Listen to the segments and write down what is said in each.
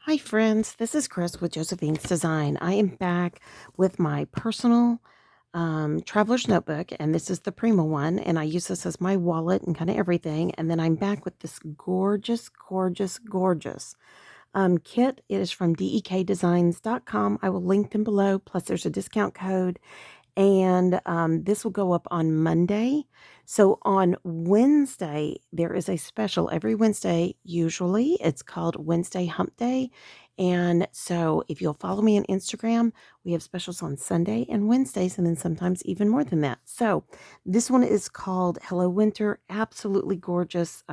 Hi friends, this is Chris with Josephine's Design. I am back with my personal traveler's notebook, and this is the Prima one, and I use this as my wallet and kind of everything. And then I'm back with this gorgeous, gorgeous, gorgeous kit. It is from dekdesigns.com. I will link them below, plus there's a discount code, and this will go up on Monday. So on Wednesday, there is a special every Wednesday. Usually it's called Wednesday Hump Day. And so if you'll follow me on Instagram, we have specials on Sunday and Wednesdays, and then sometimes even more than that. So this one is called Hello Winter. Absolutely gorgeous.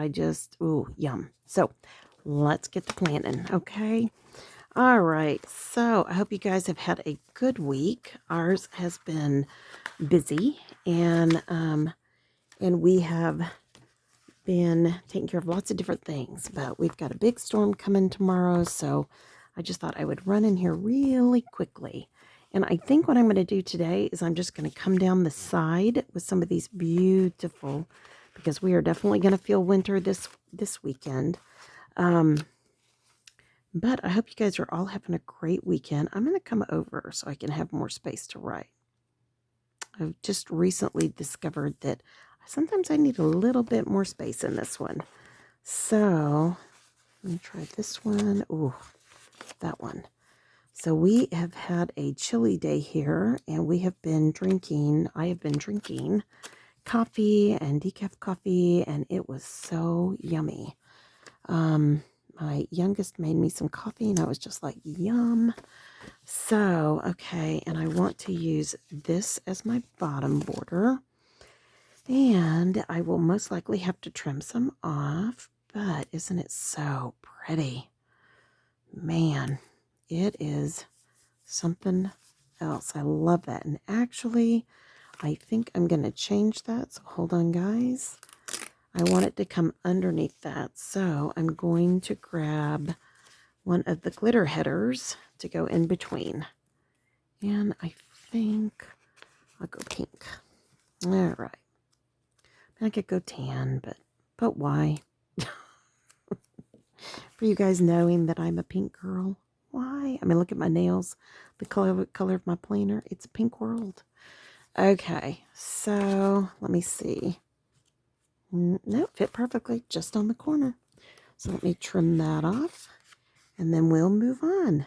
Ooh, yum. So let's get to planning, okay? All right, so I hope you guys have had a good week. Ours has been busy, and we have been taking care of lots of different things. But we've got a big storm coming tomorrow, so I just thought I would run in here really quickly. And I think what I'm going to do today is I'm just going to come down the side with some of these beautiful, because we are definitely going to feel winter this weekend. But I hope you guys are all having a great weekend. I'm going to come over so I can have more space to write. I've just recently discovered that sometimes I need a little bit more space in this one. So let me try this one. Ooh, that one. So we have had a chilly day here, and I have been drinking coffee and decaf coffee, and it was so yummy. My youngest made me some coffee, and I was just like, yum. So, okay, and I want to use this as my bottom border. And I will most likely have to trim some off, but isn't it so pretty? Man, it is something else. I love that. And actually, I think I'm going to change that. So hold on, guys. I want it to come underneath that. So I'm going to grab one of the glitter headers to go in between. And I think I'll go pink. All right. I could go tan, but why? For you guys knowing that I'm a pink girl. Why? I mean, look at my nails. The color of my planner. It's a pink world. Okay, so let me see. No, fit perfectly just on the corner. So let me trim that off, and then we'll move on.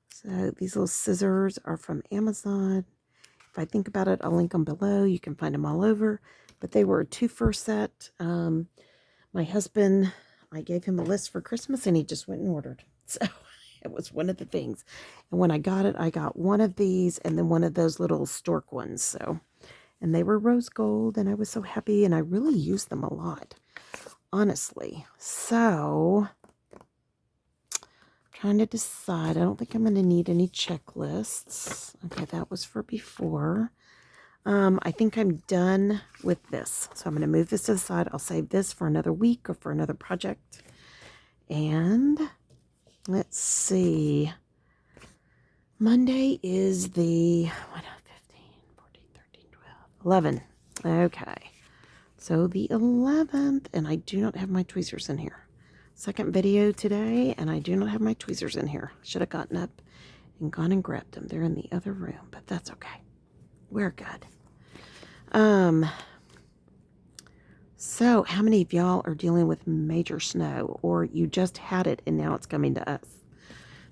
So these little scissors are from Amazon. If I think about it, I'll link them below. You can find them all over. But they were a 2-for set. My husband, I gave him a list for Christmas, and he just went and ordered. So it was one of the things. And when I got one of these and then one of those little stork ones. So, and they were rose gold, and I was so happy, and I really used them a lot, honestly. So trying to decide. I don't think I'm going to need any checklists. Okay, that was for before. I think I'm done with this. So I'm going to move this to the side. I'll save this for another week or for another project. And let's see. Monday is the 15, 14, 13, 12, 11. Okay. So the 11th, and I do not have my tweezers in here. Second video today, and I do not have my tweezers in here. Should have gotten up and gone and grabbed them. They're in the other room, but that's okay. We're good. So how many of y'all are dealing with major snow, or you just had it and now it's coming to us?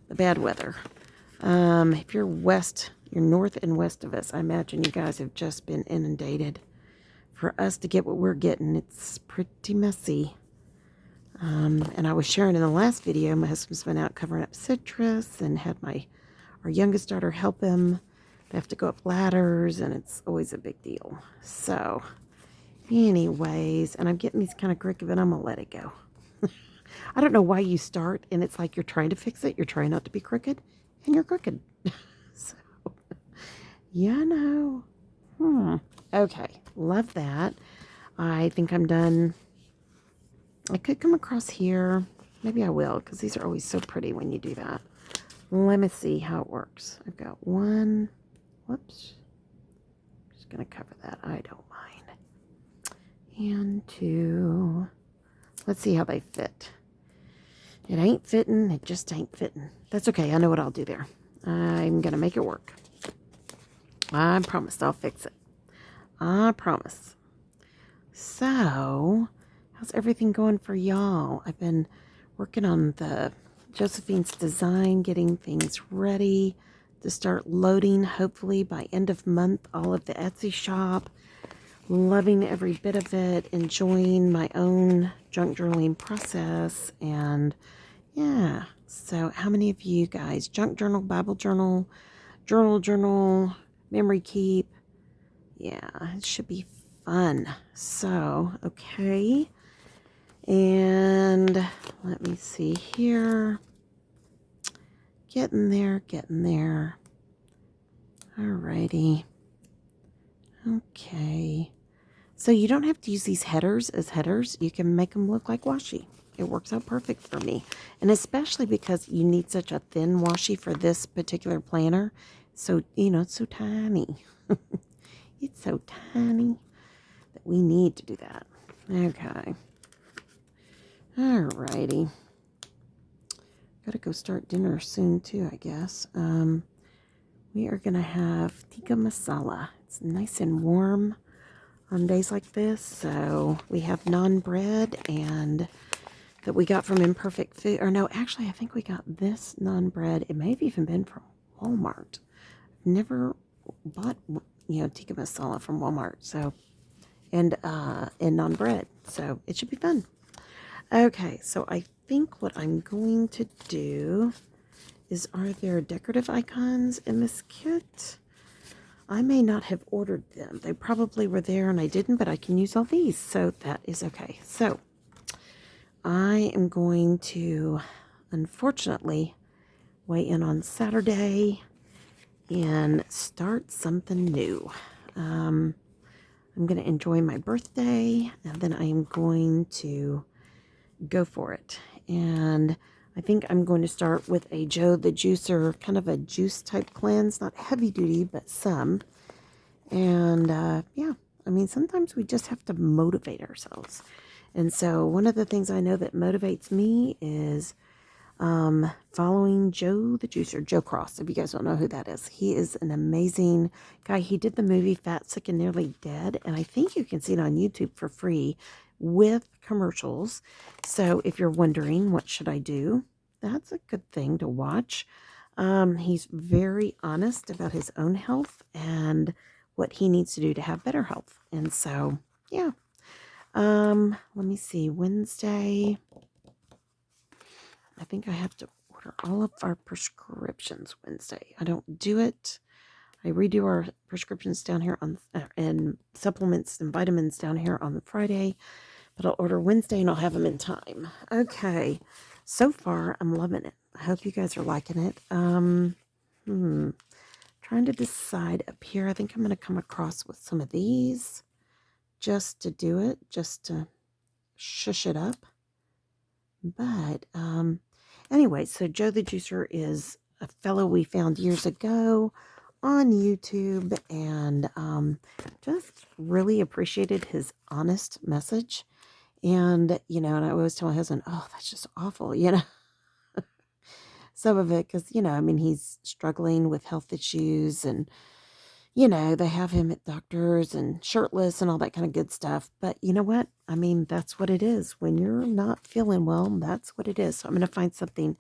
The bad weather. If you're you're north and west of us, I imagine you guys have just been inundated. For us to get what we're getting, it's pretty messy. And I was sharing in the last video, my husband's been out covering up citrus and had our youngest daughter help him. They have to go up ladders, and it's always a big deal. So anyways, and I'm getting these kind of crooked, but I'm going to let it go. I don't know why you start, and it's like you're trying to fix it. You're trying not to be crooked, and you're crooked. So, yeah, no. Okay, love that. I think I'm done. I could come across here. Maybe I will, because these are always so pretty when you do that. Let me see how it works. I've got one. Whoops. Just going to cover that. I don't mind. And two. Let's see how they fit. It ain't fitting. It just ain't fitting. That's okay. I know what I'll do there. I'm going to make it work. I promised I'll fix it. I promise. So, how's everything going for y'all? I've been working on the Josephine's design, getting things ready to start loading, hopefully by end of month, all of the Etsy shop. Loving every bit of it, enjoying my own junk journaling process, and yeah. So how many of you guys junk journal, Bible journal, journal, memory keep? Yeah, it should be fun. So, okay. And let me see here. Getting there, getting there. Alrighty. Okay. So you don't have to use these headers as headers. You can make them look like washi. It works out perfect for me. And especially because you need such a thin washi for this particular planner. So, it's so tiny. It's so tiny that we need to do that. Okay. Alrighty. Gotta go start dinner soon too, I guess. We are gonna have tikka masala. It's nice and warm on days like this. So we have naan bread and that we got from Imperfect Food. Or no, actually, I think we got this naan bread. It may have even been from Walmart. Never bought, tikka masala from Walmart. So, and naan bread. So it should be fun. Okay, so I think what I'm going to do is, are there decorative icons in this kit? I may not have ordered them. They probably were there and I didn't, but I can use all these, so that is okay. So I am going to, unfortunately, weigh in on Saturday and start something new. I'm going to enjoy my birthday, and then I am going to go for it. And I think I'm going to start with a Joe the Juicer, kind of a juice type cleanse, not heavy duty, but some. And yeah, I mean, sometimes we just have to motivate ourselves. And so one of the things I know that motivates me is following Joe the Juicer, Joe Cross, if you guys don't know who that is. He is an amazing guy. He did the movie Fat, Sick, and Nearly Dead, and I think you can see it on YouTube for free with commercials. So if you're wondering, what should I do? That's a good thing to watch. He's very honest about his own health and what he needs to do to have better health. And so, yeah. Let me see. Wednesday, I think I have to order all of our prescriptions Wednesday. I don't do it. I redo our prescriptions down here on and supplements and vitamins down here on the Friday, but I'll order Wednesday and I'll have them in time. Okay. So far, I'm loving it. I hope you guys are liking it. Trying to decide up here. I think I'm going to come across with some of these just to do it, just to shush it up. But anyway, so Joe the Juicer is a fellow we found years ago on YouTube, and just really appreciated his honest message. And, and I always tell my husband, oh, that's just awful, some of it, because, I mean, he's struggling with health issues, and, they have him at doctors and shirtless and all that kind of good stuff. But you know what? I mean, that's what it is. When you're not feeling well, that's what it is. So I'm going to find something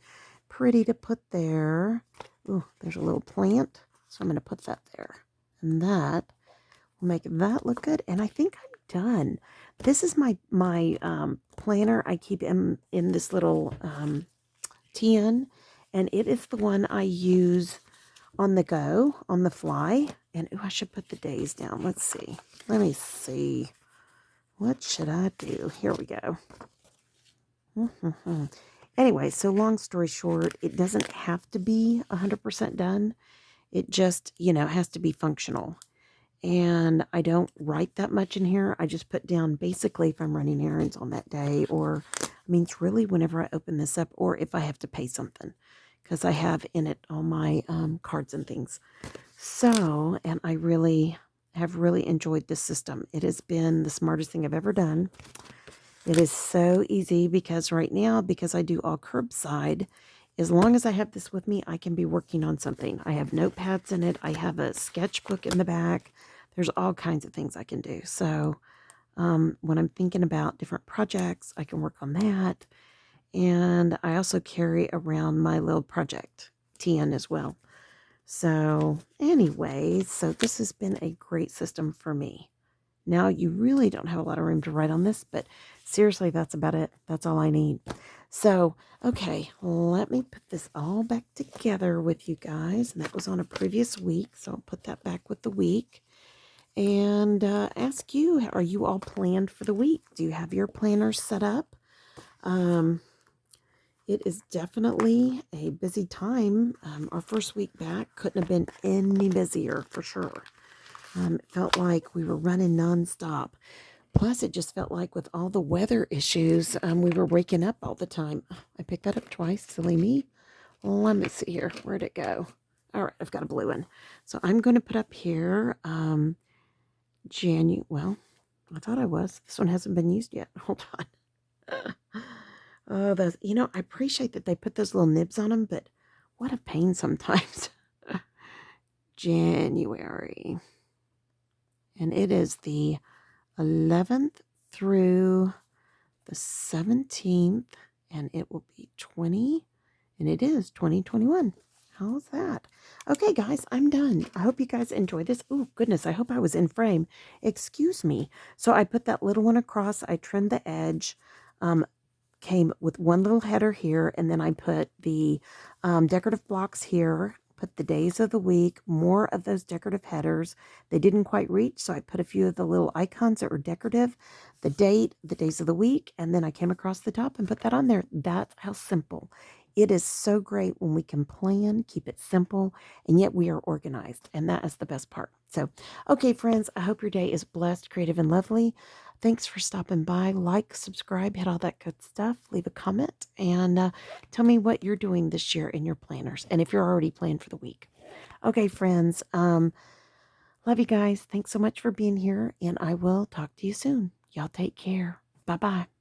pretty to put there. Ooh, there's a little plant. So I'm going to put that there. And that will make that look good. And I think I'm done. This is my planner. I keep in this little tin. And it is the one I use on the go, on the fly. And I should put the days down. Let's see. Let me see. What should I do? Here we go. Anyway, so long story short, it doesn't have to be 100% done. It just, has to be functional. And I don't write that much in here. I just put down basically if I'm running errands on that day, or, it's really whenever I open this up, or if I have to pay something, because I have in it all my cards and things. So, and I have really enjoyed this system. It has been the smartest thing I've ever done. It is so easy because right now, because I do all curbside, as long as I have this with me, I can be working on something. I have notepads in it. I have a sketchbook in the back. There's all kinds of things I can do. So when I'm thinking about different projects, I can work on that. And I also carry around my little project 10 as well. So anyways, so this has been a great system for me. Now you really don't have a lot of room to write on this, but seriously, that's about it. That's all I need. So, okay, let me put this all back together with you guys. And that was on a previous week, so I'll put that back with the week. And ask you, are you all planned for the week? Do you have your planners set up? It is definitely a busy time. Our first week back couldn't have been any busier for sure. It felt like we were running nonstop. Plus, it just felt like with all the weather issues, we were waking up all the time. I picked that up twice. Silly me. Let me see here. Where'd it go? All right, I've got a blue one. So I'm going to put up here well, I thought I was. This one hasn't been used yet. Hold on. Oh, those, I appreciate that they put those little nibs on them, but what a pain sometimes. January. And it is the 11th through the 17th, and it will be 20, and it is 2021. How's that? Okay, guys, I'm done. I hope you guys enjoyed this. Oh, goodness, I hope I was in frame. Excuse me. So I put that little one across. I trimmed the edge. Came with one little header here, and then I put the decorative blocks here, put the days of the week, more of those decorative headers. They didn't quite reach, so I put a few of the little icons that were decorative, the date, the days of the week, and then I came across the top and put that on there. That's how simple. It is so great when we can plan, keep it simple, and yet we are organized, and that is the best part. So, okay, friends, I hope your day is blessed, creative, and lovely. Thanks for stopping by. Like, subscribe, hit all that good stuff. Leave a comment and tell me what you're doing this year in your planners and if you're already planned for the week. Okay, friends. Love you guys. Thanks so much for being here, and I will talk to you soon. Y'all take care. Bye-bye.